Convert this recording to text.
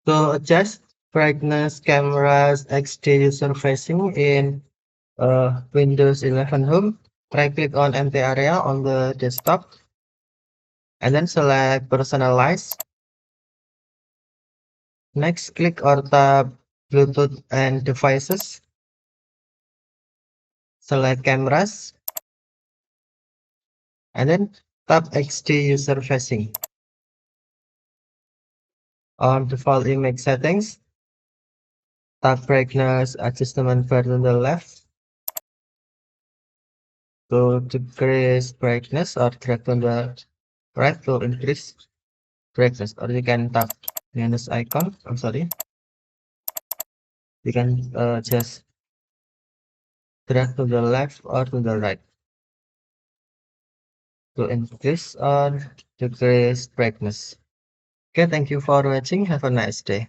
To adjust brightness, cameras, XD surfacing in Windows 11 Home, right-click on empty area on the desktop and then select Personalize. Next, click or tap Bluetooth and Devices. Select Cameras and then tap XD User Facing. On default image settings, tap Brightness Adjustment bar on the left. Go to decrease brightness or drag on the right to increase brightness, or you can tap minus icon. I'm sorry. You can just drag to the left or to the right to increase or decrease brightness. Okay, thank you for watching. Have a nice day.